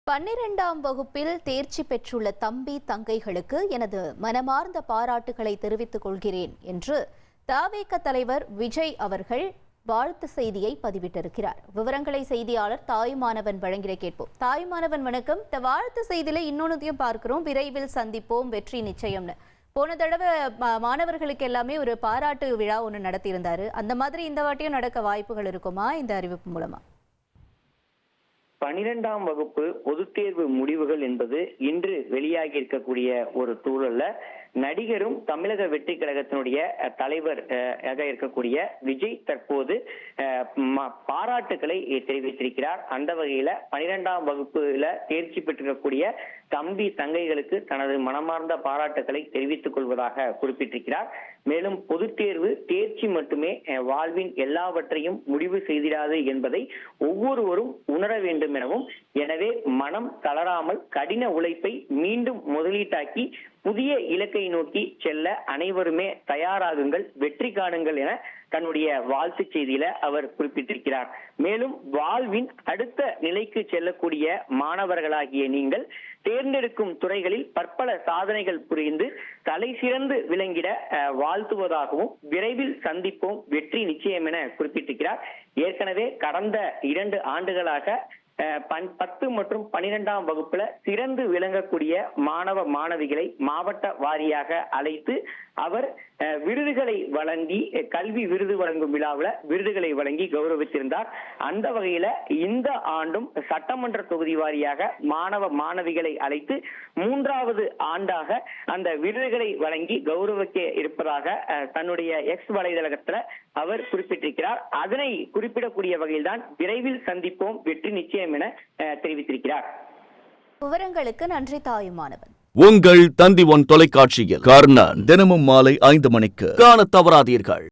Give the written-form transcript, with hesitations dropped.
12ஆம் வகுப்பில் தேர்ச்சி பெற்றுள்ள தம்பி தங்கைகளுக்கு எனது மனமார்ந்த பாராட்டுகளை தெரிவித்துக் கொள்கிறேன் என்று தவேக தலைவர் விஜய் அவர்கள் வாழ்த்து செய்தியை பதிவிட்டிருக்கிறார். விவரங்களை செய்தியாளர் தாயுமானவன் வழங்கிட கேட்போம். தாயுமானவன் வணக்கம். இந்த வாழ்த்து செய்தியில இன்னொன்னுத்தையும் பார்க்கிறோம், விரைவில் சந்திப்போம், வெற்றி நிச்சயம்னு. போன தடவை மாணவர்களுக்கு எல்லாமே ஒரு பாராட்டு விழா ஒன்று நடத்தியிருந்தாரு. அந்த மாதிரி இந்த வாட்டியும் நடக்க வாய்ப்புகள் இருக்குமா இந்த அறிவிப்பு மூலமா? 12ஆம் வகுப்பு பொதுத் தேர்வு முடிவுகள் என்பது இன்று வெளியாகி இருக்கக்கூடிய ஒரு சூழல்ல நடிகரும் தமிழக வெற்றி கழகத்தினுடைய தலைவர் இருக்கக்கூடிய விஜய் தற்போது பாராட்டுக்களை தெரிவித்திருக்கிறார். அந்த வகையில 12ஆம் வகுப்புல தேர்ச்சி பெற்றிருக்கக்கூடிய தம்பி தங்கைகளுக்கு தனது மனமார்ந்த பாராட்டுக்களை தெரிவித்துக் கொள்வதாக குறிப்பிட்டிருக்கிறார். மேலும் பொதுத் தேர்வு தேர்ச்சி மட்டுமே வாழ்வின் எல்லாவற்றையும் முடிவு செய்திடாது என்பதை ஒவ்வொருவரும் உணர வேண்டும் எனவும், எனவே மனம் தளராமல் கடின உழைப்பை மீண்டும் முதலீட்டாக்கி புதிய இலக்கை நோக்கி செல்ல அனைவருமே தயாராகுங்கள், வெற்றி காணுங்கள் என தன்னுடைய வாழ்த்து செய்தியில அவர் குறிப்பிட்டிருக்கிறார். மேலும் வாழ்வின் அடுத்த நிலைக்கு செல்லக்கூடிய மாணவர்களாகிய நீங்கள் தேர்ந்தெடுக்கும் துறைகளில் பற்பல சாதனைகள் புரிந்து தலை சிறந்து விளங்கிட வாழ்த்துவதாகவும், விரைவில் சந்திப்போம், வெற்றி நிச்சயம் என குறிப்பிட்டிருக்கிறார். ஏற்கனவே கடந்த 2 ஆண்டுகளாக 10 மற்றும் 12ஆம் வகுப்புல சிறந்து விளங்கக்கூடிய மாணவ மாணவிகளை மாவட்ட வாரியாக அழைத்து அவர் விருதுகளை வழங்கி, கல்வி விருது வழங்கும் விழாவில் விருதுகளை வழங்கி கௌரவித்திருந்தார். அந்த வகையில இந்த ஆண்டும் சட்டமன்ற தொகுதி வாரியாக மாணவ மாணவிகளை அழைத்து 3வது ஆண்டாக அந்த விருதுகளை வழங்கி கௌரவிக்க இருப்பதாக தன்னுடைய எக்ஸ் வலைதளத்துல அவர் குறிப்பிட்டிருக்கிறார். அதனை குறிப்பிடக்கூடிய வகையில்தான் விரைவில் சந்திப்போம், வெற்றி நிச்சயம் என தெரிவித்திருக்கிறார். விவரங்களுக்கு நன்றி தாயுமானவன். உங்கள் தந்தி ஒன் தொலைக்காட்சியில் கர்ணன் தினமும் மாலை 5 மணிக்கு காண தவறாதீர்கள்.